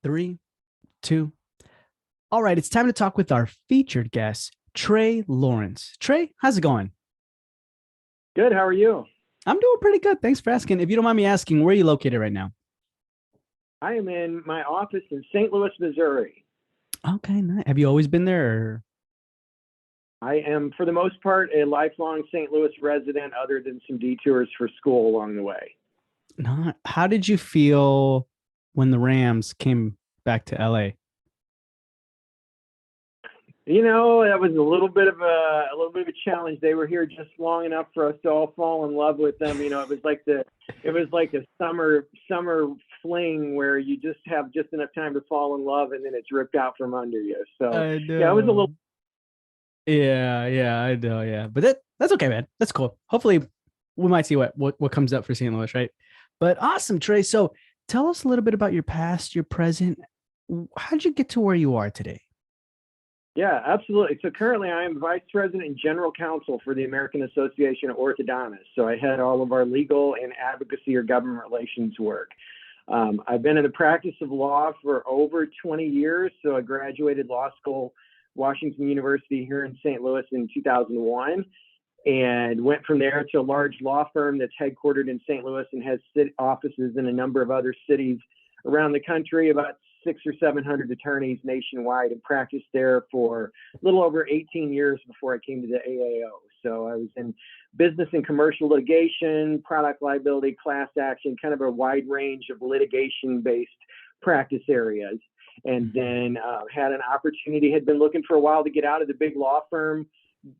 Three, two. All right, it's time to talk with our featured guest, Trey Lawrence. Trey, how's it going? Good. How are you? I'm doing pretty good. Thanks for asking. If you don't mind me asking, where are you located right now? I am in my office in St. Louis, Missouri. Okay, nice. Have you always been there? I am, for the most part, a lifelong St. Louis resident, other than some detours for school along the way. Not. How did you feel when the Rams came back to LA? That was a little bit of a challenge. They were here just long enough for us to all fall in love with them. It was like a summer fling where you just have just enough time to fall in love, and then it's ripped out from under you. So I yeah, it was a little. know. Yeah, I know. Yeah, but that's okay, man. That's cool. Hopefully, we might see what comes up for St. Louis, right? But awesome, Trey. So tell us a little bit about your past, your present. How'd you get to where you are today? Yeah, absolutely. So currently I am Vice President and General Counsel for the American Association of Orthodontists. So I head all of our legal and advocacy or government relations work. I've been in the practice of law for over 20 years. So I graduated law school, Washington University here in St. Louis in 2001, and went from there to a large law firm that's headquartered in St. Louis and has offices in a number of other cities around the country, about 600 or 700 attorneys nationwide, and practiced there for a little over 18 years before I came to the AAO. So I was in business and commercial litigation, product liability, class action, kind of a wide range of litigation-based practice areas. And then had an opportunity, had been looking for a while to get out of the big law firm,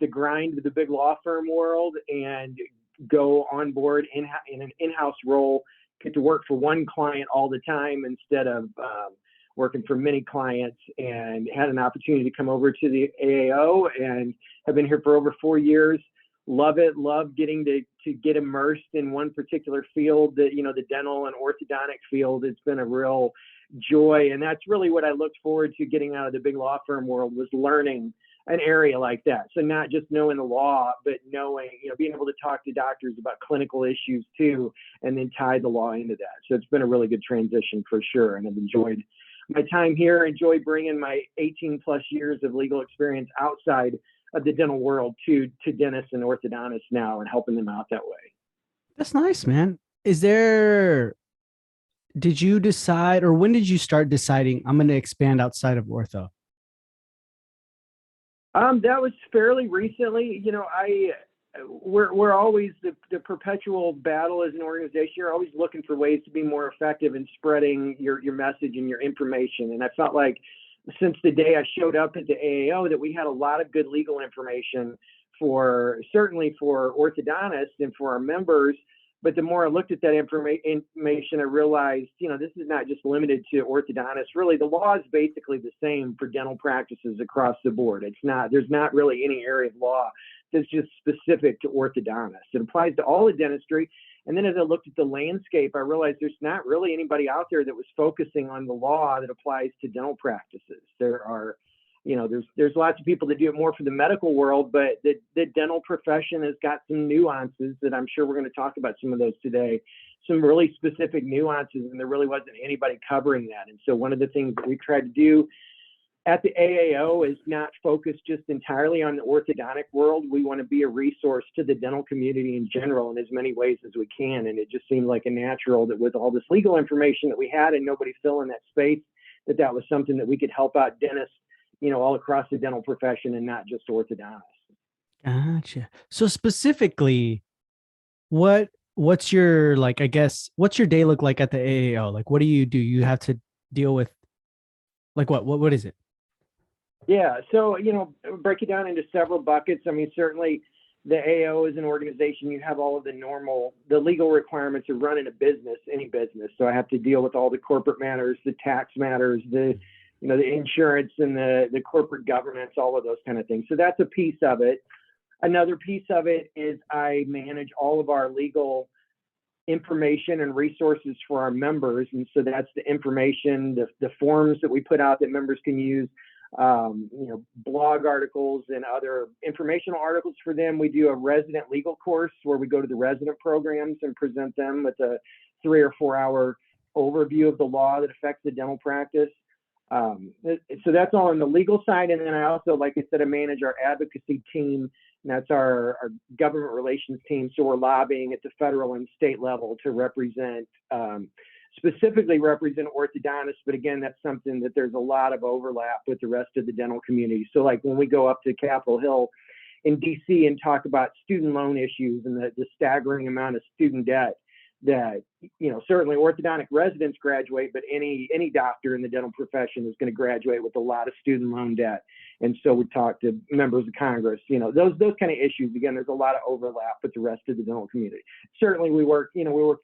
the grind of the big law firm world, and go on board in an in-house role, get to work for one client all the time instead of working for many clients, and had an opportunity to come over to the AAO and have been here for over 4 years. Love it. Love getting to get immersed in one particular field, the dental and orthodontic field. It's been a real joy. And that's really what I looked forward to getting out of the big law firm world, was learning an area like that. So not just knowing the law, but knowing, being able to talk to doctors about clinical issues too, and then tie the law into that. So it's been a really good transition for sure. And I've enjoyed my time here, enjoy bringing my 18 plus years of legal experience outside of the dental world to dentists and orthodontists now, and helping them out that way. That's nice, man. Did you decide, or when did you start deciding I'm going to expand outside of ortho? That was fairly recently. We're always the perpetual battle as an organization. You're always looking for ways to be more effective in spreading your message and your information. And I felt like since the day I showed up at the AAO that we had a lot of good legal information certainly for orthodontists and for our members. But the more I looked at that information, I realized, this is not just limited to orthodontists. Really, the law is basically the same for dental practices across the board. There's not really any area of law that's just specific to orthodontists. It applies to all of dentistry. And then as I looked at the landscape, I realized there's not really anybody out there that was focusing on the law that applies to dental practices. There's lots of people that do it more for the medical world, but the dental profession has got some nuances that I'm sure we're going to talk about some of those today, some really specific nuances, and there really wasn't anybody covering that. And so one of the things that we tried to do at the AAO is not focus just entirely on the orthodontic world. We want to be a resource to the dental community in general in as many ways as we can. And it just seemed like a natural that with all this legal information that we had and nobody filling that space, that was something that we could help out dentists, all across the dental profession and not just orthodontists. Gotcha. So specifically, what's your, like, I guess, what's your day look like at the AAO? Like, what do? You have to deal with, like, what is it? Yeah. So, break it down into several buckets. I mean, certainly the AAO is an organization. You have all of the legal requirements of running a business, any business. So I have to deal with all the corporate matters, the tax matters, the insurance and the corporate governance, all of those kind of things. So that's a piece of it. Another piece of it is I manage all of our legal information and resources for our members. And so that's the information, the forms that we put out that members can use, blog articles and other informational articles for them. We do a resident legal course where we go to the resident programs and present them with a 3 or 4 hour overview of the law that affects the dental practice. So that's all on the legal side. And then I also, like I said, I manage our advocacy team, and that's our government relations team. So we're lobbying at the federal and state level to specifically represent orthodontists. But again, that's something that there's a lot of overlap with the rest of the dental community. So like when we go up to Capitol Hill in DC and talk about student loan issues and the staggering amount of student debt that, certainly orthodontic residents graduate, but any doctor in the dental profession is going to graduate with a lot of student loan debt. And so we talk to members of Congress, those kind of issues. Again, there's a lot of overlap with the rest of the dental community. Certainly we work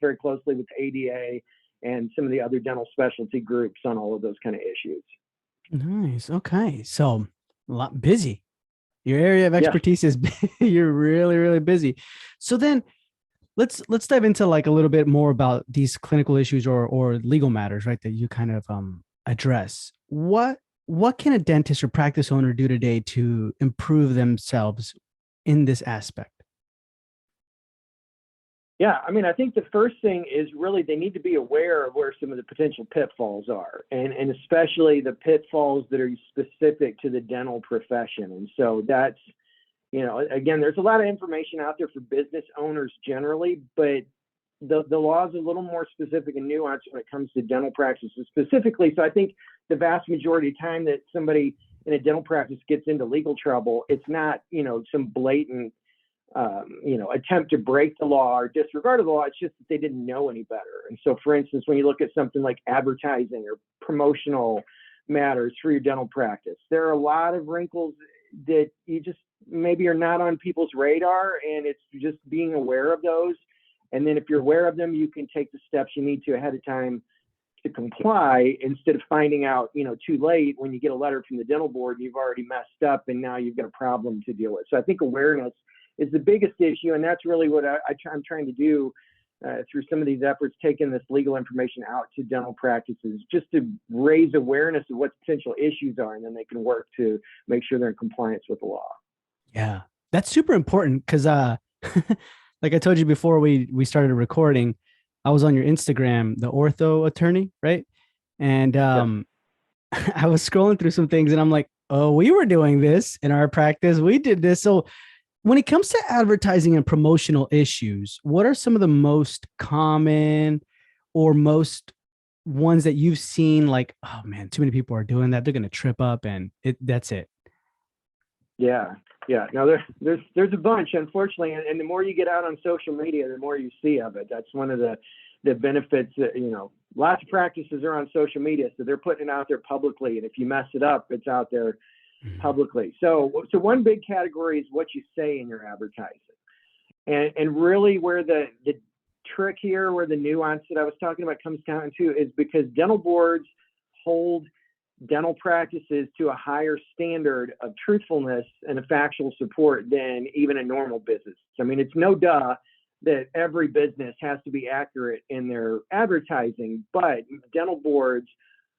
very closely with the ADA and some of the other dental specialty groups on all of those kind of issues. Nice. Okay. So a lot busy. Your area of Yeah. expertise is you're really, really busy. So then let's dive into like a little bit more about these clinical issues or legal matters, right? That you kind of address. What can a dentist or practice owner do today to improve themselves in this aspect? Yeah, I mean, I think the first thing is really they need to be aware of where some of the potential pitfalls are, and especially the pitfalls that are specific to the dental profession. And so that's, again, there's a lot of information out there for business owners generally, but the law is a little more specific and nuanced when it comes to dental practices specifically. So I think the vast majority of time that somebody in a dental practice gets into legal trouble, it's not, some blatant attempt to break the law or disregard of the law. It's just that they didn't know any better. And so, for instance, when you look at something like advertising or promotional matters for your dental practice, there are a lot of wrinkles that you just maybe are not on people's radar, and it's just being aware of those. And then if you're aware of them, you can take the steps you need to ahead of time to comply, instead of finding out, too late when you get a letter from the dental board and you've already messed up and now you've got a problem to deal with. So I think awareness is the biggest issue, and that's really what I'm trying to do through some of these efforts, taking this legal information out to dental practices, just to raise awareness of what potential issues are, and then they can work to make sure they're in compliance with the law. Yeah, that's super important because, like I told you before we started recording, I was on your Instagram, the ortho attorney, right? And I was scrolling through some things, and I'm like, oh, we were doing this in our practice. We did this. So when it comes to advertising and promotional issues, what are some of the most common or most ones that you've seen like, oh man, too many people are doing that, they're going to trip up and that's it? Yeah. No, there's a bunch, unfortunately, and the more you get out on social media, the more you see of it. That's one of the benefits that, lots of practices are on social media, so they're putting it out there publicly, and if you mess it up, it's out there publicly. So one big category is what you say in your advertising, and really where the trick here, where the nuance that I was talking about comes down to, is because dental boards hold dental practices to a higher standard of truthfulness and of factual support than even a normal business. I mean, it's no duh that every business has to be accurate in their advertising, but dental boards,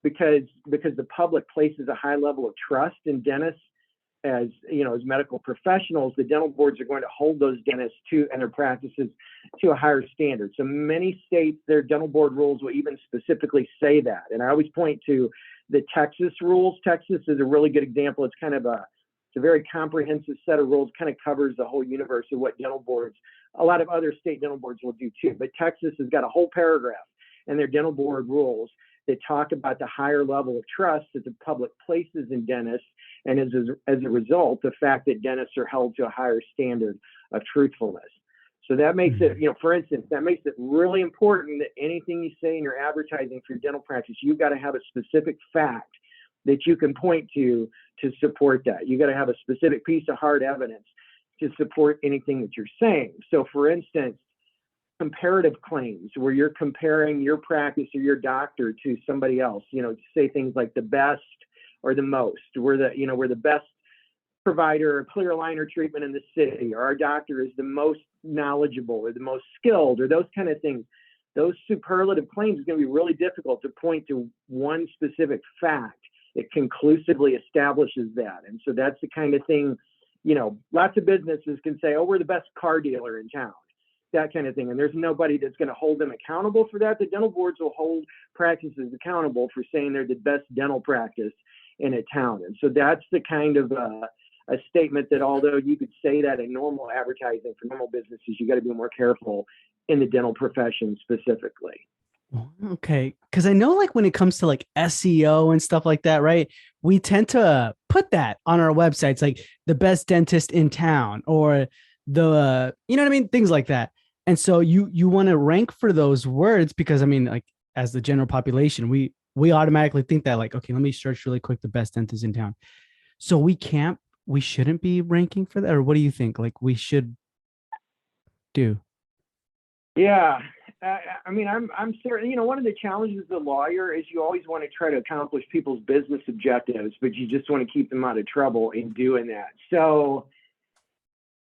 because the public places a high level of trust in dentists as medical professionals, the dental boards are going to hold those dentists and their practices to a higher standard. So many states, their dental board rules will even specifically say that. And I always point to the Texas rules. Texas is a really good example. It's kind of it's a very comprehensive set of rules, kind of covers the whole universe of what dental boards, a lot of other state dental boards will do too. But Texas has got a whole paragraph in their dental board rules that talk about the higher level of trust that the public places in dentists, and as a result, the fact that dentists are held to a higher standard of truthfulness. So that makes it, for instance, that makes it really important that anything you say in your advertising for your dental practice, you've got to have a specific fact that you can point to support that. You got to have a specific piece of hard evidence to support anything that you're saying. So for instance, comparative claims, where you're comparing your practice or your doctor to somebody else, say things like the best or the most, we're the best provider of clear aligner treatment in the city, or our doctor is the most knowledgeable or the most skilled, or those kind of things. Those superlative claims are going to be really difficult to point to one specific fact that conclusively establishes that. And so that's the kind of thing, lots of businesses can say, oh, we're the best car dealer in town. that kind of thing. And there's nobody that's going to hold them accountable for that. The dental boards will hold practices accountable for saying they're the best dental practice in a town. And so that's the kind of a statement that although you could say that in normal advertising for normal businesses, you got to be more careful in the dental profession specifically. Okay. Cause I know like when it comes to like SEO and stuff like that, right? We tend to put that on our websites, like the best dentist in town or the, you know what I mean? Things like that. And so you want to rank for those words because I mean, like as the general population, we automatically think that like, okay, let me search really quick the best dentist in town. So we shouldn't be ranking for that. Or what do you think? Like we should do? Yeah. I mean, I'm certain, one of the challenges as a lawyer is you always want to try to accomplish people's business objectives, but you just want to keep them out of trouble in doing that. So,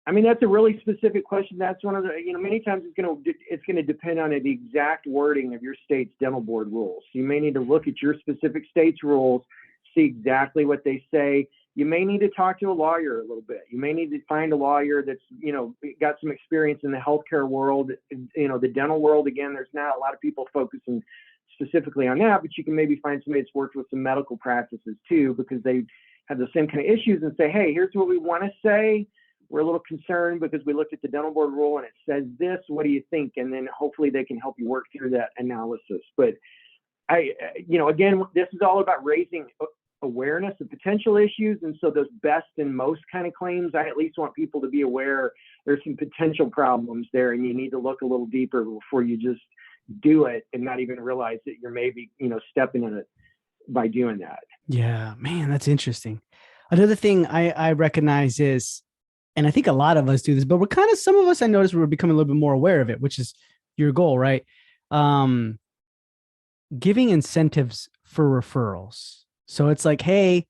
I mean, that's a really specific question. That's one of the, many times it's going to depend on the exact wording of your state's dental board rules. You may need to look at your specific state's rules, see exactly what they say. You may need to talk to a lawyer a little bit. You may need to find a lawyer that's, got some experience in the healthcare world, the dental world. Again, there's not a lot of people focusing specifically on that, but you can maybe find somebody that's worked with some medical practices too, because they have the same kind of issues and say, hey, here's what we want to say. We're a little concerned because we looked at the dental board rule and it says this. What do you think? And then hopefully they can help you work through that analysis. But again, this is all about raising awareness of potential issues. And so those best and most kind of claims, I at least want people to be aware there's some potential problems there and you need to look a little deeper before you just do it and not even realize that you're maybe, stepping in it by doing that. Yeah, man, that's interesting. Another thing I recognize is, and I think a lot of us do this, but some of us, I noticed we're becoming a little bit more aware of it, which is your goal, right? Giving incentives for referrals. So it's like, hey,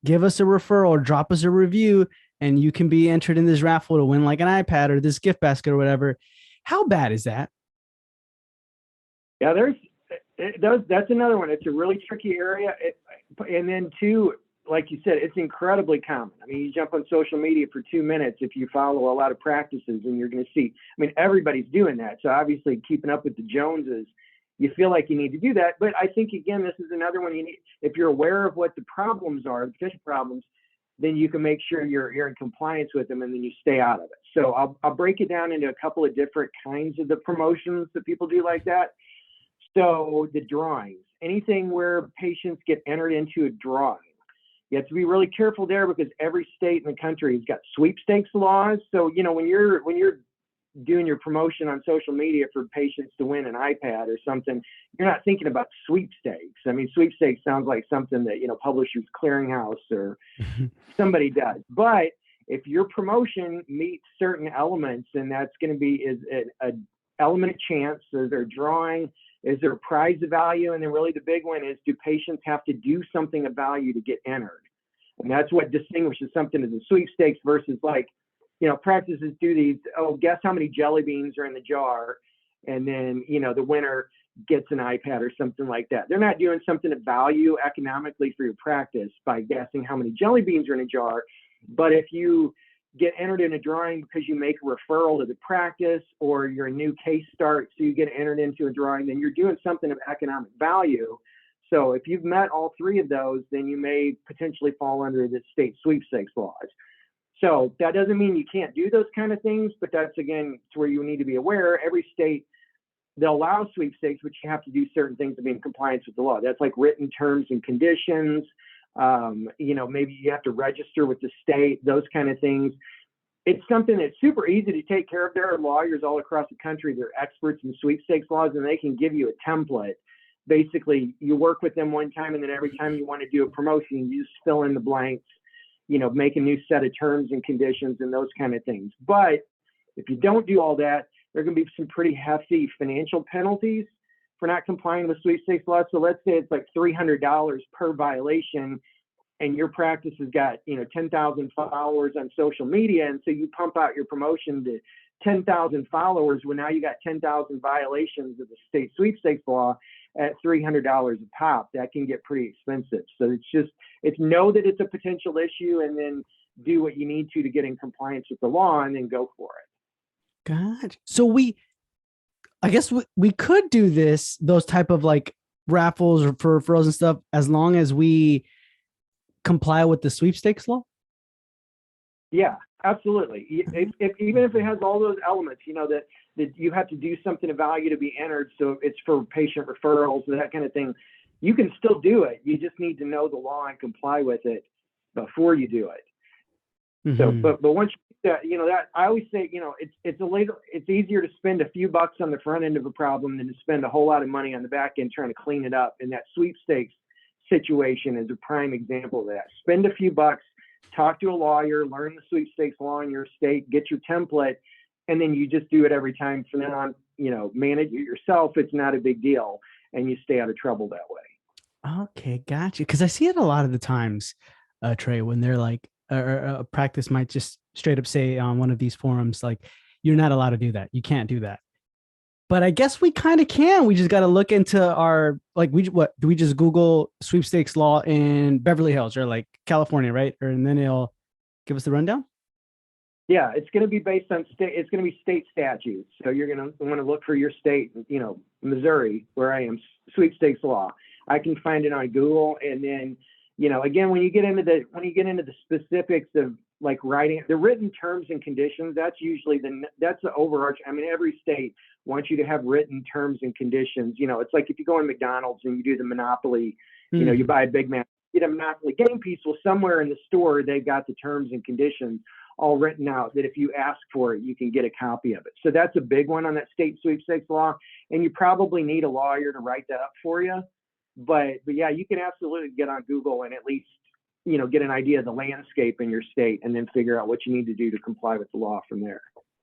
give us a referral or drop us a review and you can be entered in this raffle to win like an iPad or this gift basket or whatever. How bad is that? Yeah, that's another one. It's a really tricky area. And then too, like you said, it's incredibly common. I mean, you jump on social media for 2 minutes if you follow a lot of practices and you're going to see, I mean, everybody's doing that. So obviously keeping up with the Joneses, you feel like you need to do that. But I think, again, this is another one you need. If you're aware of what the problems are, the potential problems, then you can make sure you're in compliance with them and then you stay out of it. So I'll break it down into a couple of different kinds of the promotions that people do like that. So the drawings, anything where patients get entered into a drawing, you have to be really careful there because every state in the country has got sweepstakes laws. So, when you're doing your promotion on social media for patients to win an iPad or something, you're not thinking about sweepstakes. I mean, sweepstakes sounds like something that, Publishers Clearinghouse or somebody does. But if your promotion meets certain elements, and that's going to be is an element of chance, is there a drawing, is there a prize of value? And then really the big one is, do patients have to do something of value to get entered? And that's what distinguishes something as a sweepstakes versus like, practices do these, guess how many jelly beans are in the jar. And then, the winner gets an iPad or something like that. They're not doing something of value economically for your practice by guessing how many jelly beans are in a jar. But if you get entered in a drawing because you make a referral to the practice or you're a new case start, so you get entered into a drawing, then you're doing something of economic value. So if you've met all three of those, then you may potentially fall under the state sweepstakes laws. So that doesn't mean you can't do those kind of things, but that's, again, to where you need to be aware. Every state, they'll allow sweepstakes, but you have to do certain things to be in compliance with the law. That's like written terms and conditions. Maybe you have to register with the state, those kind of things. It's something that's super easy to take care of. There are lawyers all across the country. They're experts in sweepstakes laws, and they can give you a template. Basically, you work with them one time, and then every time you want to do a promotion, you just fill in the blanks, make a new set of terms and conditions and those kind of things. But if you don't do all that, there are going to be some pretty hefty financial penalties for not complying with sweepstakes laws. So let's say it's like $300 per violation, and your practice has got 10,000 followers on social media, and so you pump out your promotion to 10,000 followers. Well, now you got 10,000 violations of the state sweepstakes law at $300 a pop. That can get pretty expensive. So it's know that it's a potential issue, and then do what you need to get in compliance with the law, and then go for it. God. So I guess we could do those type of like raffles or for referrals and stuff, as long as we comply with the sweepstakes law. Yeah, absolutely. Even if it has all those elements, that you have to do something of value to be entered, so it's for patient referrals and that kind of thing, you can still do it. You just need to know the law and comply with it before you do it. So, Mm-hmm. but once you that I always say, it's easier to spend a few bucks on the front end of a problem than to spend a whole lot of money on the back end trying to clean it up. And that sweepstakes situation is a prime example of that. Spend a few bucks, talk to a lawyer, learn the sweepstakes law in your state, get your template, and then you just do it every time from then on. Manage it yourself. It's not a big deal, and you stay out of trouble that way. Okay, gotcha. Because I see it a lot of the times, Trey, when they're like, or a practice might just straight up say on one of these forums, like, you're not allowed to do that. You can't do that. But I guess we kind of can. We just got to look into our, like, what do we just Google sweepstakes law in Beverly Hills or like California, right? Or and then it'll give us the rundown. Yeah, it's going to be based on state. It's going to be state statutes. So you're going to want to look for your state. Missouri, where I am, sweepstakes law. I can find it on Google, and then, again, when you get into the specifics of like writing the written terms and conditions, that's usually that's the overarching. I mean, every state wants you to have written terms and conditions. It's like if you go in McDonald's and you do the Monopoly, you buy a Big Mac, get a Monopoly game piece. Well, somewhere in the store they've got the terms and conditions all written out that if you ask for it, you can get a copy of it. So that's a big one on that state sweepstakes law. And you probably need a lawyer to write that up for you. But yeah, you can absolutely get on Google and at least, get an idea of the landscape in your state and then figure out what you need to do to comply with the law from there.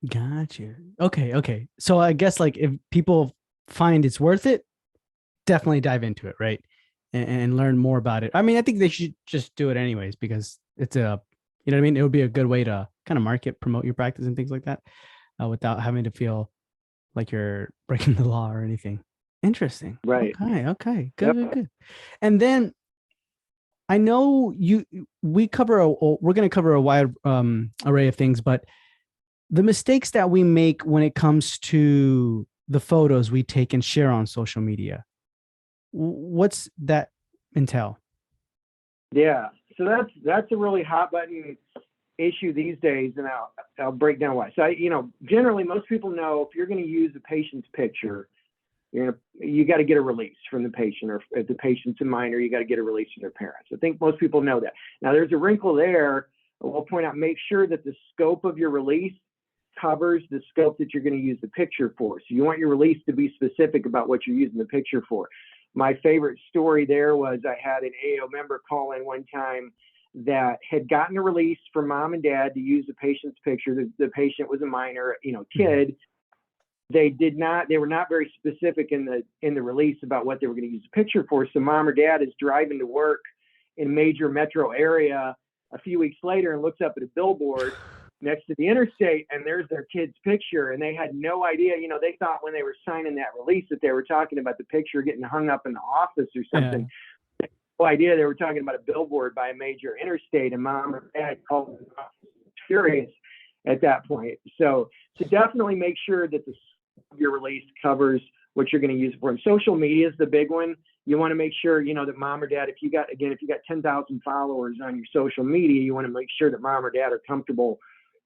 Gotcha. Okay. Okay. So I guess like if people find it's worth it, definitely dive into it, right? And learn more about it. I mean, I think they should just do it anyways because it's you know what I mean? It would be a good way to kind of market, promote your practice and things like that without having to feel like you're breaking the law or anything. Interesting. Right. Okay. Okay. Good. Yep. Good. Good. And then I know we're going to cover a wide array of things, but the mistakes that we make when it comes to the photos we take and share on social media, what's that entail? Yeah. So that's a really hot button issue these days, and I'll break down why. So generally most people know if you're going to use a patient's picture, you got to get a release from the patient, or if the patient's a minor, you got to get a release from their parents. I think most people know that. Now there's a wrinkle there. We'll point out, make sure that the scope of your release covers the scope that you're going to use the picture for. So you want your release to be specific about what you're using the picture for. My favorite story there was I had an AO member call in one time that had gotten a release from mom and dad to use the patient's picture. The patient was a minor, kid. They were not very specific in the release about what they were going to use the picture for. So mom or dad is driving to work in a major metro area a few weeks later and looks up at a billboard next to the interstate, and there's their kid's picture, and they had no idea. They thought when they were signing that release that they were talking about the picture getting hung up in the office or something. Yeah. No idea they were talking about a billboard by a major interstate, and mom or dad called them furious at that point. So definitely make sure that your release covers what you're going to use it for. And social media is the big one. You want to make sure, that mom or dad, if you got 10,000 followers on your social media, you want to make sure that mom or dad are comfortable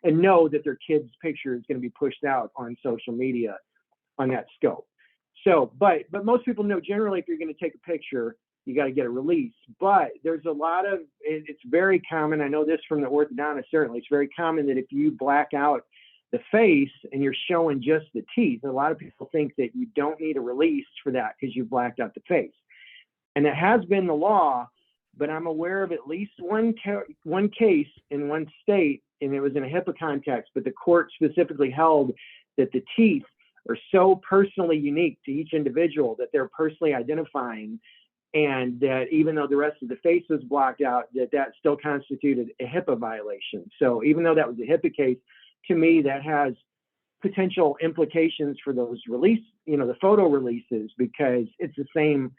and know that their kid's picture is going to be pushed out on social media on that scope. So, but most people know generally if you're going to take a picture, you got to get a release. But there's it's very common. I know this from the orthodontist, certainly. It's very common that if you black out the face and you're showing just the teeth, a lot of people think that you don't need a release for that because you blacked out the face. And it has been the law, but I'm aware of at least one case in one state, and it was in a HIPAA context, but the court specifically held that the teeth are so personally unique to each individual that they're personally identifying, and that even though the rest of the face was blocked out, that still constituted a HIPAA violation. So even though that was a HIPAA case, to me, that has potential implications for those the photo releases, because it's the same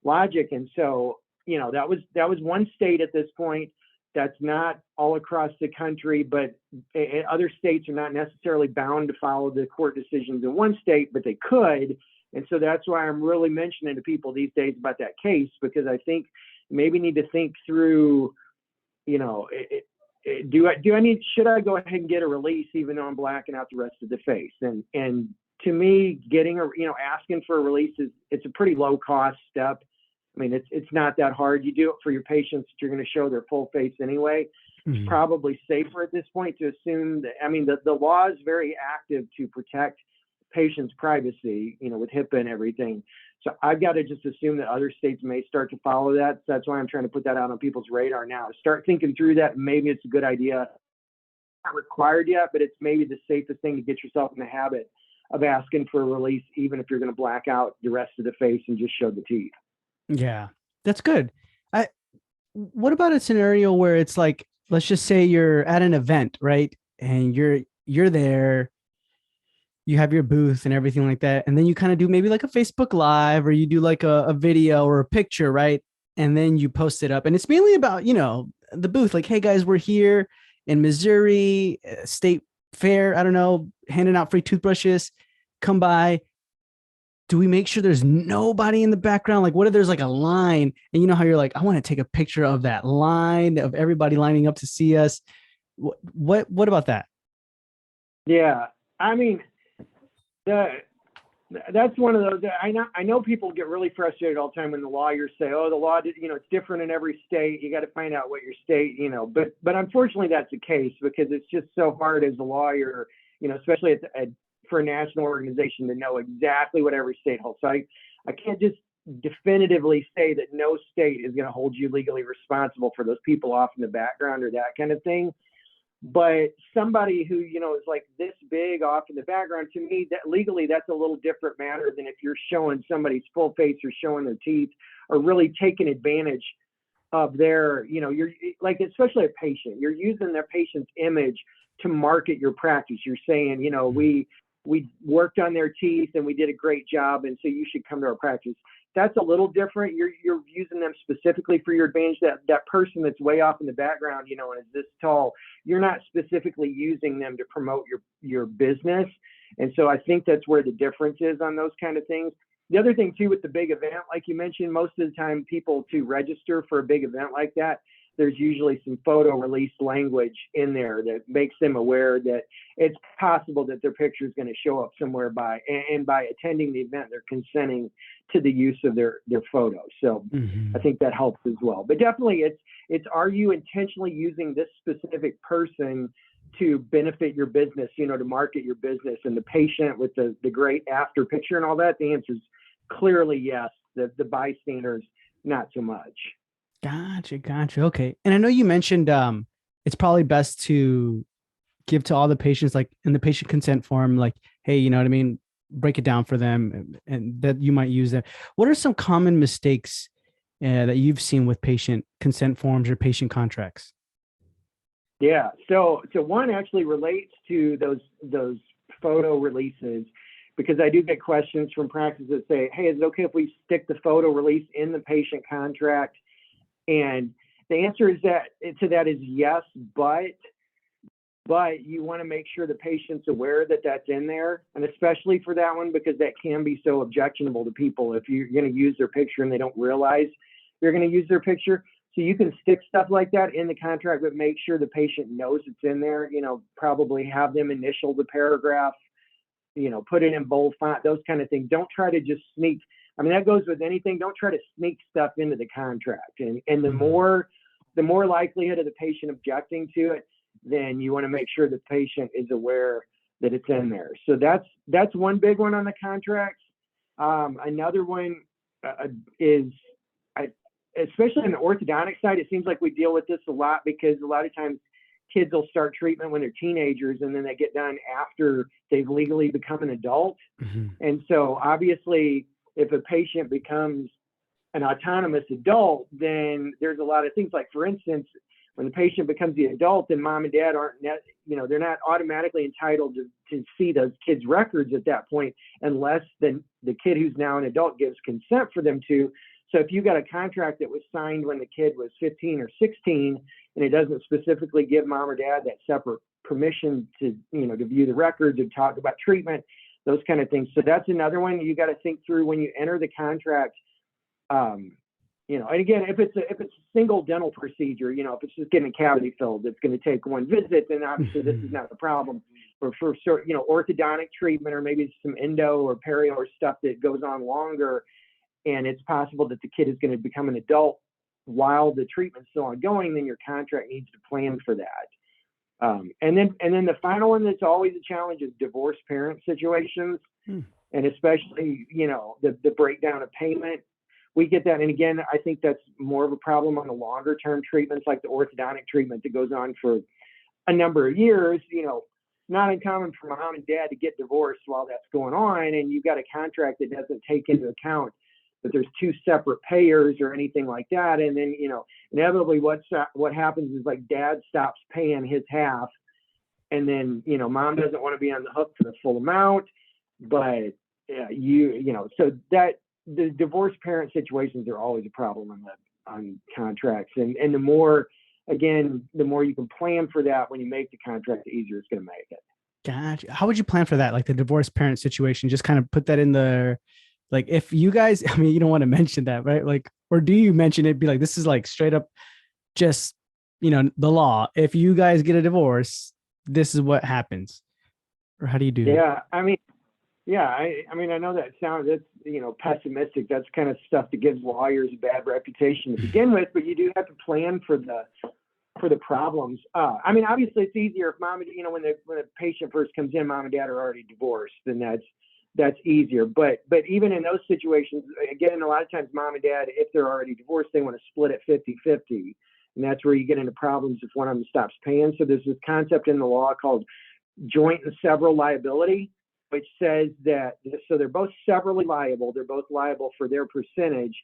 logic. And so, that was one state at this point. That's not all across the country, but other states are not necessarily bound to follow the court decisions in one state, but they could. And so that's why I'm really mentioning to people these days about that case, because I think maybe need to think through, you know, should I go ahead and get a release even though I'm blacking out the rest of the face? And to me, asking for a release it's a pretty low cost step. I mean, it's not that hard. You do it for your patients that you're going to show their full face anyway. It's probably safer at this point to assume that, I mean, the law is very active to protect patients' privacy, with HIPAA and everything. So I've got to just assume that other states may start to follow that. So that's why I'm trying to put that out on people's radar now. Start thinking through that. Maybe it's a good idea. Not required yet, but it's maybe the safest thing to get yourself in the habit of asking for a release, even if you're going to black out the rest of the face and just show the teeth. Yeah, that's good. What about a scenario where it's like, let's just say you're at an event, right? And you're there, you have your booth and everything like that. And then you kind of do maybe like a Facebook Live, or you do like a video or a picture, right? And then you post it up. And it's mainly about, the booth, like, hey guys, we're here in Missouri State Fair. I don't know, handing out free toothbrushes. Come by. Do we make sure there's nobody in the background? Like, what if there's like a line and you know how you're like, I want to take a picture of that line of everybody lining up to see us. What about that? Yeah. I mean, that's one of those. I know people get really frustrated all the time when the lawyers say, "Oh, the law, it's different in every state. You got to find out what your state, But unfortunately, that's the case because it's just so hard as a lawyer, especially for a national organization to know exactly what every state holds. So I can't just definitively say that no state is going to hold you legally responsible for those people off in the background or that kind of thing. But somebody who, is like this big off in the background, to me, that legally, that's a little different matter than if you're showing somebody's full face or showing their teeth or really taking advantage of their, you're like, especially a patient, you're using their patient's image to market your practice. You're saying, we worked on their teeth and we did a great job, and so you should come to our practice. That's a little different. You're using them specifically for your advantage. That person that's way off in the background, and is this tall, you're not specifically using them to promote your business. And so I think that's where the difference is on those kind of things. The other thing too, with the big event, like you mentioned, most of the time people to register for a big event like that, there's usually some photo release language in there that makes them aware that it's possible that their picture is going to show up somewhere and by attending the event, they're consenting to the use of their photos. So I think that helps as well. But definitely it's are you intentionally using this specific person to benefit your business, to market your business, and the patient with the great after picture and all that? The answer is clearly yes. The bystanders, not so much. Gotcha. Okay. And I know you mentioned it's probably best to give to all the patients, like in the patient consent form, like, hey, you know what I mean? Break it down for them and that you might use that. What are some common mistakes that you've seen with patient consent forms or patient contracts? Yeah. So one actually relates to those photo releases, because I do get questions from practices that say, hey, is it okay if we stick the photo release in the patient contract? And the answer is to that is yes, but you want to make sure the patient's aware that that's in there, and especially for that one, because that can be so objectionable to people if you're going to use their picture and they don't realize you're going to use their picture. So you can stick stuff like that in the contract, but make sure the patient knows it's in there. Probably have them initial the paragraph, put it in bold font, those kind of things. Don't try to just sneak. I mean, that goes with anything. Don't try to sneak stuff into the contract. And the more likelihood of the patient objecting to it, then you want to make sure the patient is aware that it's in there. So that's one big one on the contracts. Another one is, especially on the orthodontic side, it seems like we deal with this a lot because a lot of times kids will start treatment when they're teenagers and then they get done after they've legally become an adult. And so obviously, if a patient becomes an autonomous adult, then there's a lot of things like, for instance, when the patient becomes the adult, then mom and dad they're not automatically entitled to see those kids' records at that point, unless the kid who's now an adult gives consent for them to. So if you got a contract that was signed when the kid was 15 or 16, and it doesn't specifically give mom or dad that separate permission to, to view the records and talk about treatment, those kind of things. So that's another one you got to think through when you enter the contract. And again, if it's a single dental procedure, if it's just getting a cavity filled, it's going to take one visit, then obviously this is not the problem. Or for orthodontic treatment, or maybe some endo or perio or stuff that goes on longer, and it's possible that the kid is going to become an adult while the treatment's still ongoing, then your contract needs to plan for that. And then the final one that's always a challenge is divorced parent situations, and especially the breakdown of payment. We get that, and again, I think that's more of a problem on the longer term treatments, like the orthodontic treatment that goes on for a number of years. Not uncommon for mom and dad to get divorced while that's going on, and you've got a contract that doesn't take into account that there's two separate payers or anything like that. And then inevitably what happens is, like, dad stops paying his half, and then mom doesn't want to be on the hook for the full amount, but so that the divorced parent situations are always a problem on contracts, and the more you can plan for that when you make the contract, the easier it's going to make it. Gotcha. How would you plan for that? Like the divorced parent situation, just kind of put that in the, like, if you guys, I mean, you don't want to mention that, right? Like, or do you mention it, be like, this is like straight up just, the law. If you guys get a divorce, this is what happens. Or how do you do that? Yeah. I mean, I know that sounds, pessimistic. That's kind of stuff that gives lawyers a bad reputation to begin with, but you do have to plan for the problems. I mean, obviously it's easier if mom and, when the patient first comes in, mom and dad are already divorced, then that's easier. But even in those situations, again, a lot of times mom and dad, if they're already divorced, they want to split it 50-50. And that's where you get into problems if one of them stops paying. So there's this concept in the law called joint and several liability, which says that, so they're both severally liable. They're both liable for their percentage,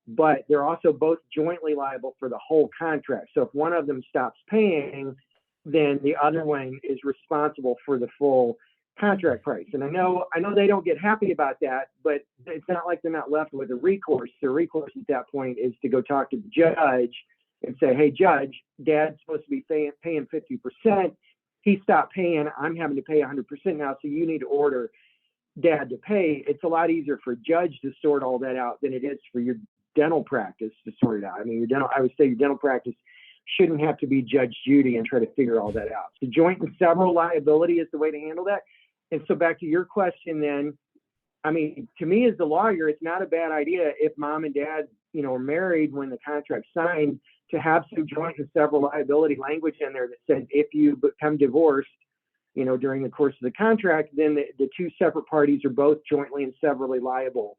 but they're also both jointly liable for the whole contract. So if one of them stops paying, then the other one is responsible for the full contract price. And I know they don't get happy about that, but it's not like they're not left with a recourse. Their recourse at that point is to go talk to the judge and say, hey, judge, dad's supposed to be paying 50%. He stopped paying. I'm having to pay 100% now, so you need to order dad to pay. It's a lot easier for a judge to sort all that out than it is for your dental practice to sort it out. I mean, I would say your dental practice shouldn't have to be Judge Judy and try to figure all that out. So joint and several liability is the way to handle that. And so back to your question then, I mean, to me as the lawyer, it's not a bad idea if mom and dad, are married when the contract's signed, to have some joint and several liability language in there that says if you become divorced, during the course of the contract, then the two separate parties are both jointly and severally liable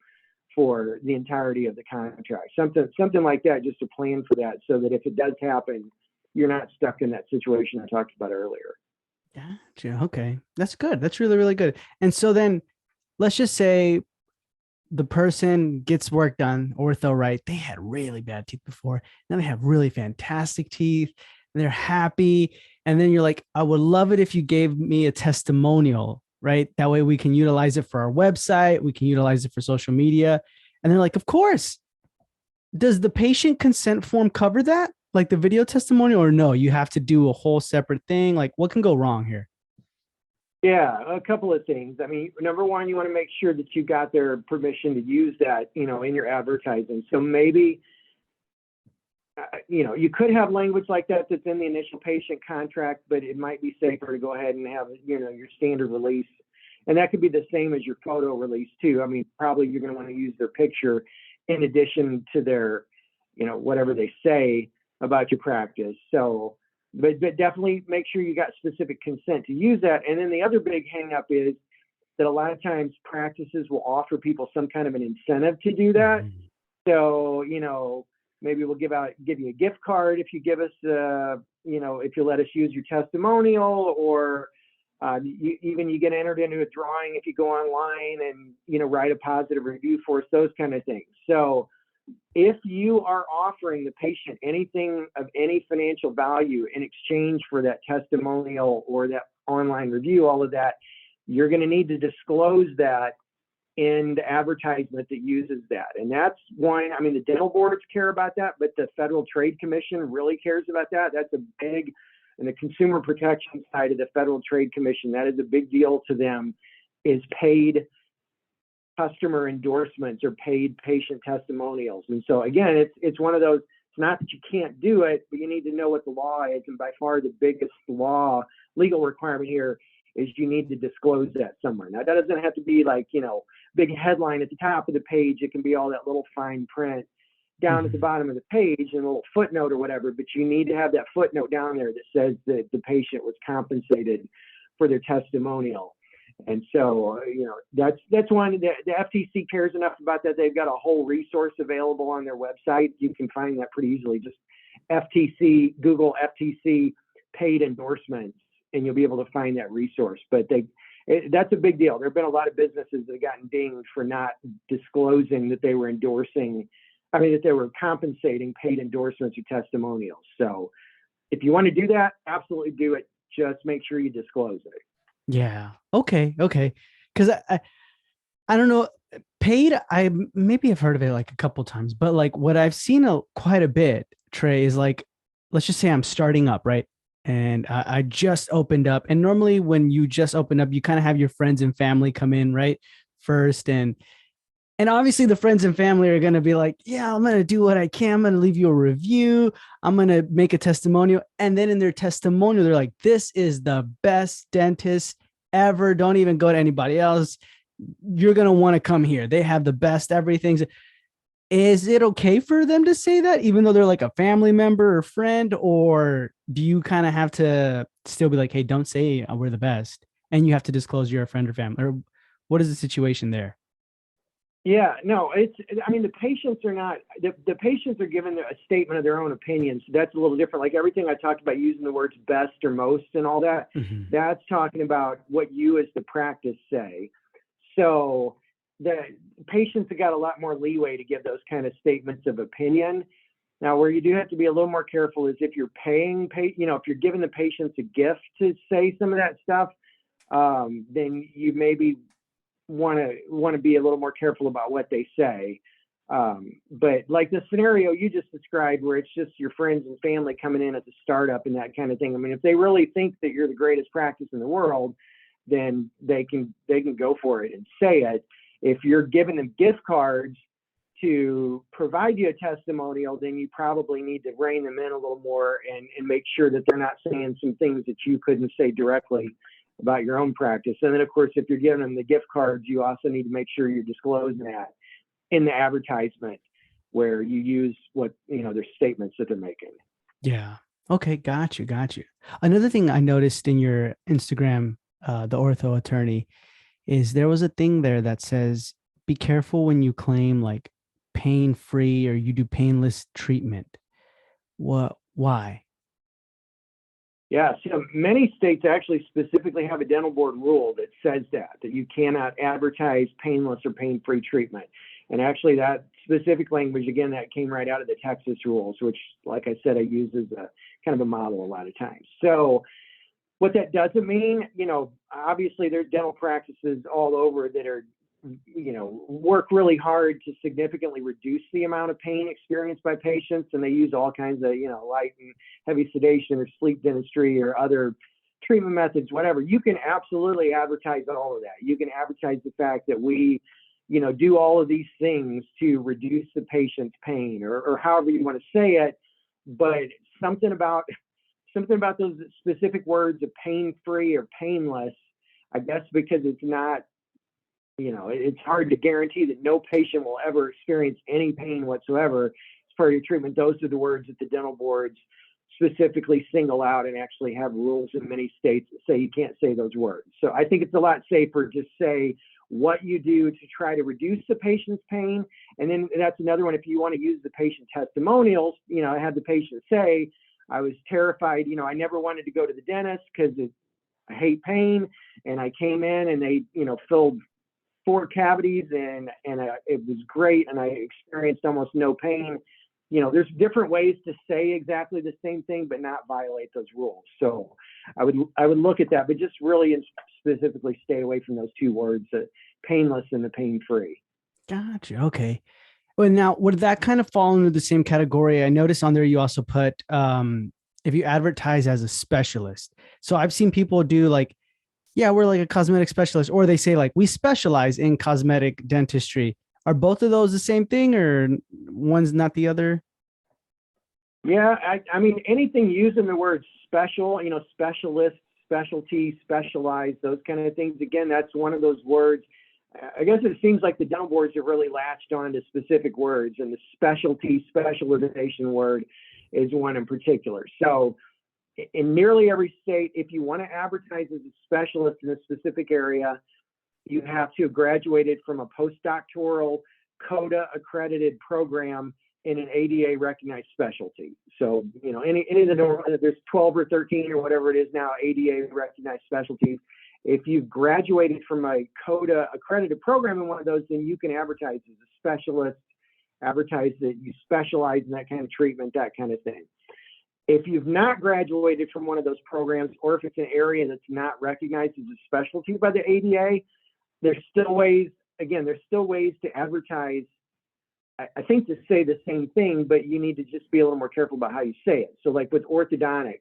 for the entirety of the contract. Something like that, just to plan for that, so that if it does happen, you're not stuck in that situation I talked about earlier. Gotcha. Okay. That's good. That's really, really good. And so then let's just say the person gets work done, ortho, right? They had really bad teeth before. Now they have really fantastic teeth. And they're happy. And then you're like, I would love it if you gave me a testimonial, right? That way we can utilize it for our website. We can utilize it for social media. And they're like, of course. Does the patient consent form cover that? Like the video testimonial, or no, you have to do a whole separate thing? Like, what can go wrong here? Yeah, a couple of things. I mean, number one, you want to make sure that you got their permission to use that, in your advertising. So maybe, you could have language like that that's in the initial patient contract, but it might be safer to go ahead and have, your standard release. And that could be the same as your photo release too. I mean, probably you're going to want to use their picture in addition to their, whatever they say about your practice. So, but definitely make sure you got specific consent to use that. And then the other big hang up is that a lot of times practices will offer people some kind of an incentive to do that. So, maybe we'll give you a gift card if you give us, if you let us use your testimonial, or you get entered into a drawing if you go online and, write a positive review for us, those kind of things. So if you are offering the patient anything of any financial value in exchange for that testimonial or that online review, all of that, you're going to need to disclose that in the advertisement that uses that. And that's one, I mean, the dental boards care about that, but the Federal Trade Commission really cares about that. That's a big, and the consumer protection side of the Federal Trade Commission, that is a big deal to them, is paid customer endorsements or paid patient testimonials. And so again, it's one of those, it's not that you can't do it, but you need to know what the law is. And by far the biggest legal requirement here is you need to disclose that somewhere. Now that doesn't have to be like, big headline at the top of the page. It can be all that little fine print down at the bottom of the page and a little footnote or whatever, but you need to have that footnote down there that says that the patient was compensated for their testimonial. And so, that's one, the FTC cares enough about that. They've got a whole resource available on their website. You can find that pretty easily. Just FTC, Google FTC paid endorsements, and you'll be able to find that resource. But that's a big deal. There have been a lot of businesses that have gotten dinged for not disclosing that they were that they were compensating paid endorsements or testimonials. So if you want to do that, absolutely do it. Just make sure you disclose it. Yeah. Okay. Because I don't know, paid. I maybe have heard of it like a couple times, but like what I've seen quite a bit, Trey, is like, let's just say I'm starting up, right? And I just opened up. And normally when you just open up, you kind of have your friends and family come in, right? First. And obviously the friends and family are going to be like, yeah, I'm going to do what I can. I'm going to leave you a review. I'm going to make a testimonial. And then in their testimonial, they're like, this is the best dentist ever. Don't even go to anybody else. You're going to want to come here. They have the best everything. Is it okay for them to say that, even though they're like a family member or friend, or do you kind of have to still be like, hey, don't say we're the best, and you have to disclose you're a friend or family, or what is the situation there? Yeah, no, the patients are not, the patients are given a statement of their own opinions. So that's a little different. Like everything I talked about using the words best or most and all that, that's talking about what you as the practice say. So the patients have got a lot more leeway to give those kind of statements of opinion. Now, where you do have to be a little more careful is if you're if you're giving the patients a gift to say some of that stuff, then you maybe want to be a little more careful about what they say. But like the scenario you just described, where it's just your friends and family coming in at the startup and that kind of thing. I mean, if they really think that you're the greatest practice in the world, then they can go for it and say it. If you're giving them gift cards to provide you a testimonial, then you probably need to rein them in a little more and make sure that they're not saying some things that you couldn't say directly about your own practice. And then, of course, if you're giving them the gift cards, you also need to make sure you're disclosing that in the advertisement where you use what, their statements that they're making. Yeah. Okay. Got you. Another thing I noticed in your Instagram, the ortho attorney, is there was a thing there that says, be careful when you claim like pain-free or you do painless treatment. Why? Yeah, so many states actually specifically have a dental board rule that says that you cannot advertise painless or pain-free treatment. And actually that specific language, again, that came right out of the Texas rules, which, like I said, I use as a kind of a model a lot of times. So what that doesn't mean, obviously there's dental practices all over that are, work really hard to significantly reduce the amount of pain experienced by patients. And they use all kinds of, light and heavy sedation or sleep dentistry or other treatment methods, whatever. You can absolutely advertise all of that. You can advertise the fact that we, do all of these things to reduce the patient's pain or however you want to say it. But something about those specific words of pain-free or painless, I guess, because it's not, it's hard to guarantee that no patient will ever experience any pain whatsoever as part of your treatment. Those are the words that the dental boards specifically single out and actually have rules in many states that say you can't say those words. So I think it's a lot safer to say what you do to try to reduce the patient's pain. And then that's another one. If you want to use the patient testimonials, I had the patient say, I was terrified, I never wanted to go to the dentist because I hate pain. And I came in and they, filled 4 cavities and it was great. And I experienced almost no pain. There's different ways to say exactly the same thing, but not violate those rules. So I would look at that, but just really specifically stay away from those 2 words, painless and the pain-free. Gotcha. Okay. Well, now would that kind of fall into the same category? I noticed on there you also put if you advertise as a specialist. So I've seen people do like, yeah, we're like a cosmetic specialist, or they say like we specialize in cosmetic dentistry. Are both of those the same thing, or one's not the other? Yeah, I mean, anything using the word special, specialist, specialty, specialized, those kind of things. Again, that's one of those words. I guess it seems like the dental boards have really latched on to specific words, and the specialty, specialization word is one in particular. So in nearly every state, if you want to advertise as a specialist in a specific area, you have to have graduated from a postdoctoral CODA accredited program in an ADA recognized specialty. So, any of the there's 12 or 13 or whatever it is now, ADA recognized specialties. If you've graduated from a CODA accredited program in one of those, then you can advertise as a specialist, advertise that you specialize in that kind of treatment, that kind of thing. If you've not graduated from one of those programs, or if it's an area that's not recognized as a specialty by the ADA, there's still ways to advertise, I think, to say the same thing, but you need to just be a little more careful about how you say it. So like with orthodontics,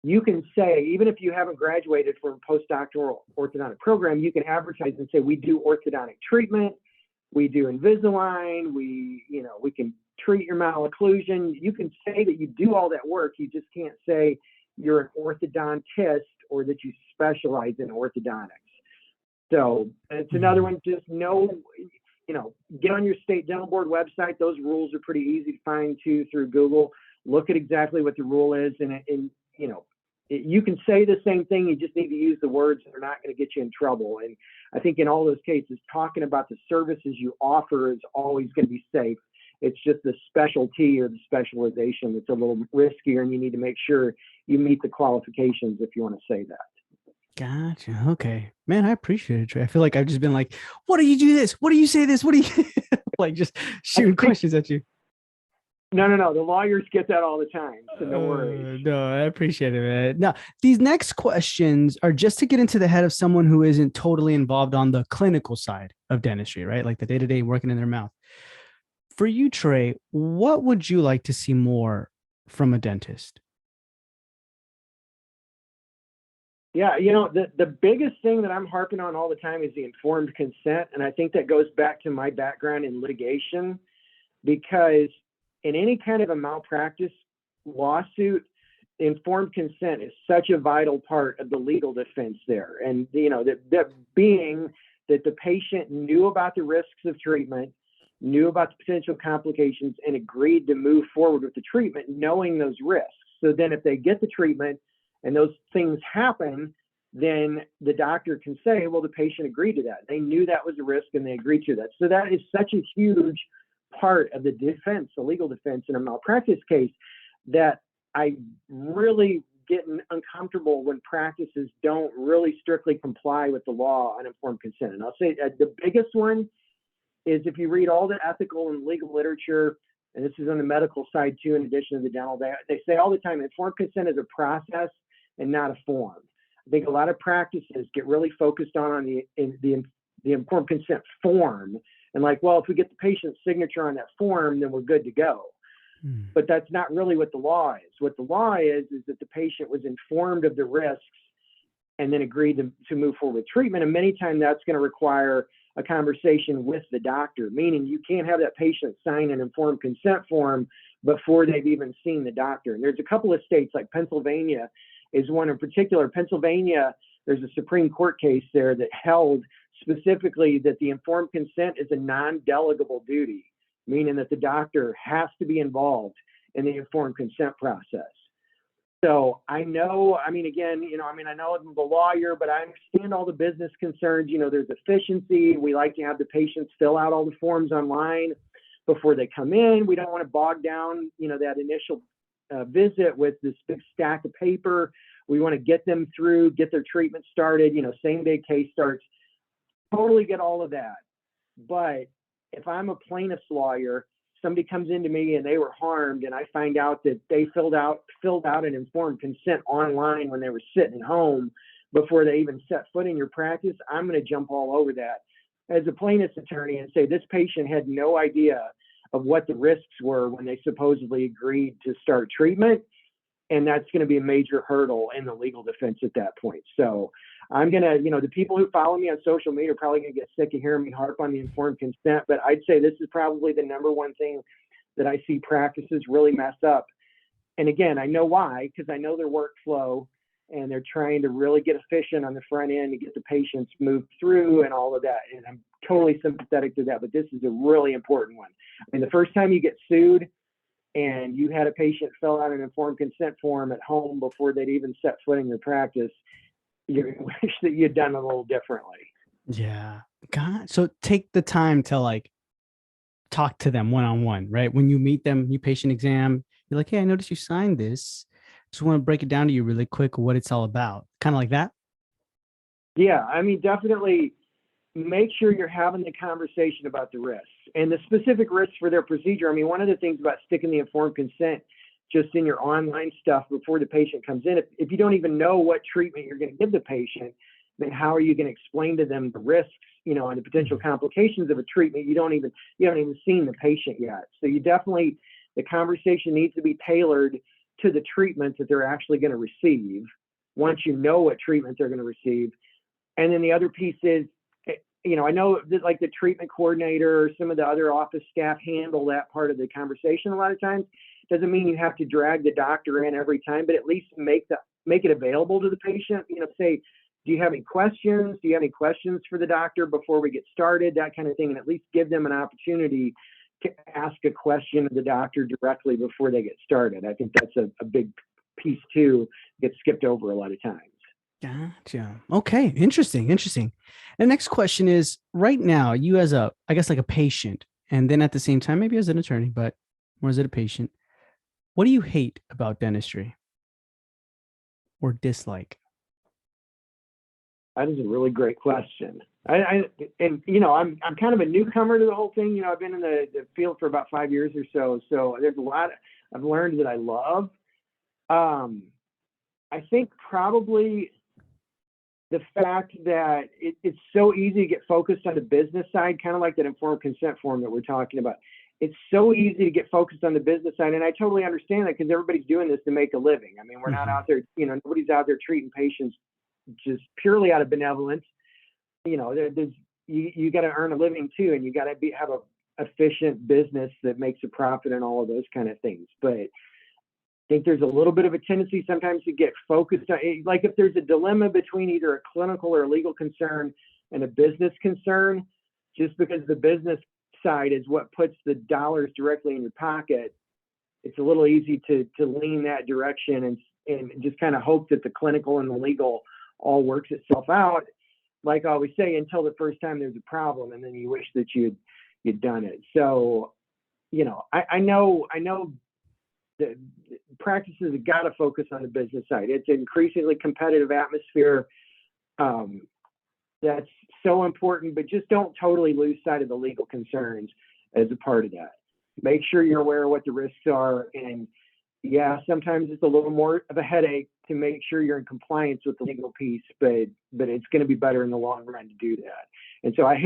you can say, even if you haven't graduated from a postdoctoral orthodontic program, you can advertise and say, we do orthodontic treatment, we do Invisalign, we can treat your malocclusion. You can say that you do all that work. You just can't say you're an orthodontist or that you specialize in orthodontics. So it's another one. Just get on your state dental board website. Those rules are pretty easy to find too through Google. Look at exactly what the rule is, and you can say the same thing. You just need to use the words that are not going to get you in trouble. And I think in all those cases, talking about the services you offer is always going to be safe. It's just the specialty or the specialization that's a little riskier, and you need to make sure you meet the qualifications if you want to say that. Gotcha. Okay. Man, I appreciate it, Trey. I feel like I've just been like, what do you do this? What do you say this? What do you like just shooting questions at you? No. The lawyers get that all the time. So no worries. No, I appreciate it, man. Now, these next questions are just to get into the head of someone who isn't totally involved on the clinical side of dentistry, right? Like the day-to-day working in their mouth. For you, Trey, what would you like to see more from a dentist? Yeah, the biggest thing that I'm harping on all the time is the informed consent. And I think that goes back to my background in litigation, because in any kind of a malpractice lawsuit, informed consent is such a vital part of the legal defense there. And, that being that the patient knew about the risks of treatment, knew about the potential complications, and agreed to move forward with the treatment, knowing those risks. So then if they get the treatment and those things happen, then the doctor can say, well, the patient agreed to that. They knew that was a risk and they agreed to that. So that is such a huge part of the defense, the legal defense in a malpractice case, that I really get uncomfortable when practices don't really strictly comply with the law on informed consent. And I'll say the biggest one is, if you read all the ethical and legal literature, and this is on the medical side too, in addition to the dental, they say all the time, informed consent is a process and not a form. I think a lot of practices get really focused on the informed consent form, and like, well, if we get the patient's signature on that form, then we're good to go. But that's not really what the law is. What the law is that the patient was informed of the risks and then agreed to move forward with treatment. And many times that's going to require a conversation with the doctor, meaning you can't have that patient sign an informed consent form before they've even seen the doctor. And there's a couple of states, like Pennsylvania is one in particular. Pennsylvania, there's a Supreme Court case there that held specifically that the informed consent is a non-delegable duty, meaning that the doctor has to be involved in the informed consent process. So I know, I know I'm the lawyer, but I understand all the business concerns. There's efficiency. We like to have the patients fill out all the forms online before they come in. We don't want to bog down, that initial visit with this big stack of paper. We want to get them through, get their treatment started, same day case starts. Totally get all of that. But if I'm a plaintiff's lawyer, somebody comes into me and they were harmed, and I find out that they filled out an informed consent online when they were sitting at home before they even set foot in your practice, I'm going to jump all over that. as a plaintiff's attorney and say this patient had no idea of what the risks were when they supposedly agreed to start treatment. And that's going to be a major hurdle in the legal defense at that point. So I'm going to, the people who follow me on social media are probably going to get sick of hearing me harp on the informed consent, but I'd say this is probably the number one thing that I see practices really mess up. And again, I know why, because I know their workflow and they're trying to really get efficient on the front end to get the patients moved through and all of that. And I'm totally sympathetic to that, but this is a really important one. I mean, the first time you get sued and you had a patient fill out an informed consent form at home before they'd even set foot in your practice, you wish that you'd done it a little differently. Yeah. God. So take the time to like talk to them one-on-one, right? When you meet them, you patient exam, you're like, hey, I noticed you signed this. Just want to break it down to you really quick, what it's all about. Kind of like that. Yeah, I mean, definitely make sure you're having the conversation about the risks and the specific risks for their procedure. I mean, one of the things about sticking the informed consent just in your online stuff before the patient comes in, if you don't even know what treatment you're going to give the patient, then how are you going to explain to them the risks, and the potential complications of a treatment? You haven't even seen the patient yet. So the conversation needs to be tailored to the treatment that they're actually going to receive once you know what treatment they're going to receive. And then the other piece is, I know that like the treatment coordinator or some of the other office staff handle that part of the conversation a lot of times. Doesn't mean you have to drag the doctor in every time, but at least make it available to the patient. Say, do you have any questions? Do you have any questions for the doctor before we get started? That kind of thing, and at least give them an opportunity to ask a question of the doctor directly before they get started. I think that's a big piece too, gets skipped over a lot of times. Gotcha. Okay. Interesting. The next question is, right now, you as I guess like a patient, and then at the same time, maybe as an attorney, but more as a patient, what do you hate about dentistry or dislike? That is a really great question. I'm kind of a newcomer to the whole thing. I've been in the field for about 5 years or so. So there's a lot I've learned that I love. I think probably the fact that it's so easy to get focused on the business side, kind of like that informed consent form that we're talking about. It's so easy to get focused on the business side. And I totally understand that because everybody's doing this to make a living. I mean, we're not out there, nobody's out there treating patients just purely out of benevolence. You got to earn a living too, and you got to have a efficient business that makes a profit and all of those kind of things. But I think there's a little bit of a tendency sometimes to get focused on, like if there's a dilemma between either a clinical or a legal concern and a business concern, just because the business side is what puts the dollars directly in your pocket, it's a little easy to lean that direction and just kind of hope that the clinical and the legal all works itself out. Like I always say, until the first time there's a problem, and then you wish that you'd done it. So, I know the practices have got to focus on the business side. It's an increasingly competitive atmosphere. That's so important, but just don't totally lose sight of the legal concerns as a part of that. Make sure you're aware of what the risks are. And yeah, sometimes it's a little more of a headache to make sure you're in compliance with the legal piece, but it's going to be better in the long run to do that. And so I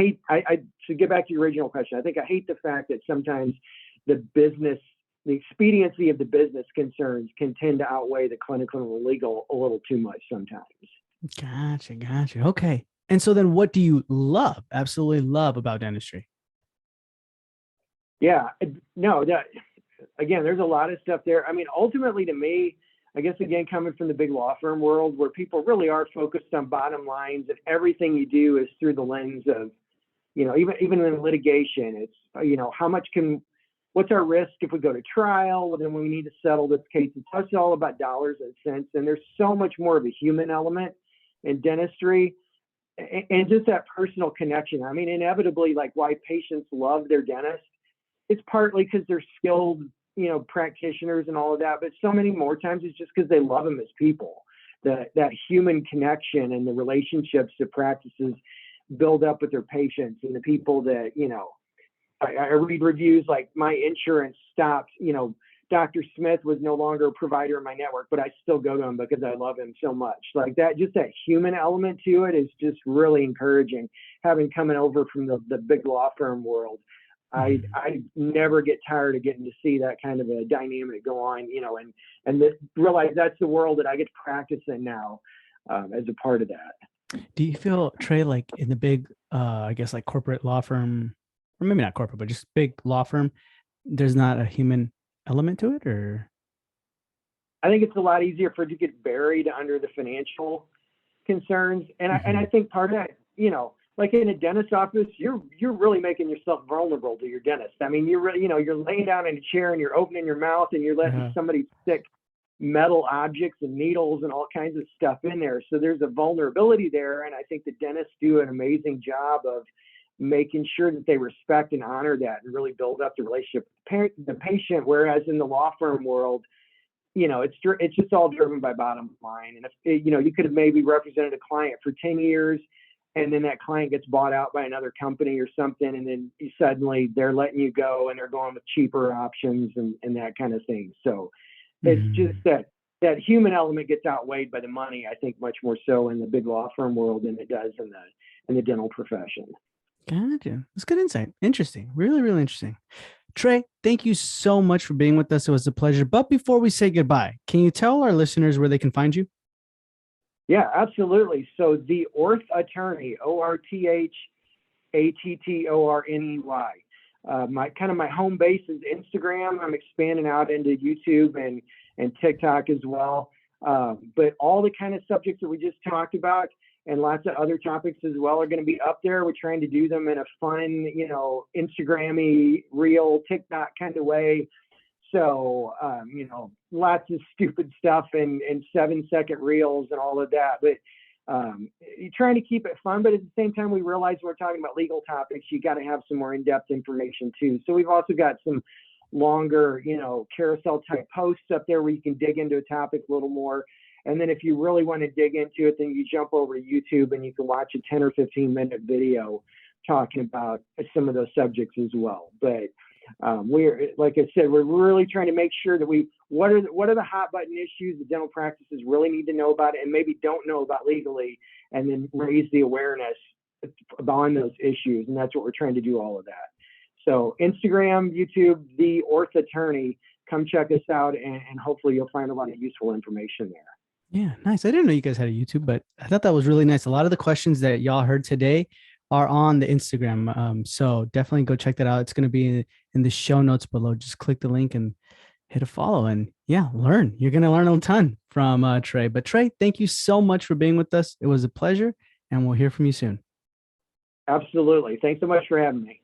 should get back to your original question. I think I hate the fact that sometimes the expediency of the business concerns can tend to outweigh the clinical and the legal a little too much sometimes. Gotcha. Okay. And so then what do you absolutely love about dentistry? Yeah, no, again, there's a lot of stuff there. I mean, ultimately to me, I guess, again, coming from the big law firm world where people really are focused on bottom lines and everything you do is through the lens of, even in litigation, it's, what's our risk if we go to trial? Well, then we need to settle this case. It's all about dollars and cents. And there's so much more of a human element in dentistry and just that personal connection. I mean, inevitably, like why patients love their dentist, it's partly because they're skilled, practitioners and all of that, but so many more times it's just because they love them as people. That human connection and the relationships that practices build up with their patients and the people that, I read reviews like my insurance stopped, Dr. Smith was no longer a provider in my network, but I still go to him because I love him so much. Like that, just that human element to it is just really encouraging. Having coming over from the big law firm world, I never get tired of getting to see that kind of a dynamic go on, and realize that's the world that I get to practice in now as a part of that. Do you feel, Trey, like in the big, I guess like corporate law firm, or maybe not corporate, but just big law firm, there's not a human element to it, or? I think it's a lot easier for it to get buried under the financial concerns, and I think part of that, like in a dentist office, you're really making yourself vulnerable to your dentist. I mean, you're really, you're laying down in a chair and you're opening your mouth and you're letting somebody stick metal objects and needles and all kinds of stuff in there. So there's a vulnerability there, and I think the dentists do an amazing job of making sure that they respect and honor that and really build up the relationship with the patient. Whereas in the law firm world, it's just all driven by bottom line. And if you could have maybe represented a client for 10 years, and then that client gets bought out by another company or something, and then suddenly they're letting you go and they're going with cheaper options and that kind of thing. So it's just that human element gets outweighed by the money, I think, much more so in the big law firm world than it does in the dental profession. Gotcha. That's good insight. Interesting. Really, really interesting. Trey, thank you so much for being with us. It was a pleasure. But before we say goodbye, can you tell our listeners where they can find you? Yeah, absolutely. So the Orth Attorney, ORTHATTORNEY. My home base is Instagram. I'm expanding out into YouTube and TikTok as well. But all the kind of subjects that we just talked about and lots of other topics as well are going to be up there. We're trying to do them in a fun, Instagram-y, real TikTok kind of way. So, lots of stupid stuff and 7-second reels and all of that. But you're trying to keep it fun, but at the same time, we realize we're talking about legal topics. You got to have some more in-depth information too. So we've also got some longer, carousel type posts up there where you can dig into a topic a little more. And then if you really want to dig into it, then you jump over to YouTube and you can watch a 10 or 15-minute video talking about some of those subjects as well. But we're, like I said, we're really trying to make sure that what are the hot button issues that dental practices really need to know about and maybe don't know about legally, and then raise the awareness on those issues. And that's what we're trying to do, all of that. So Instagram, YouTube, the Orth Attorney, come check us out, and hopefully you'll find a lot of useful information there. Yeah, nice. I didn't know you guys had a YouTube, but I thought that was really nice. A lot of the questions that y'all heard today are on the Instagram. So definitely go check that out. It's going to be in the show notes below. Just click the link and hit a follow, and learn. You're going to learn a ton from Trey. But Trey, thank you so much for being with us. It was a pleasure, and we'll hear from you soon. Absolutely. Thanks so much for having me.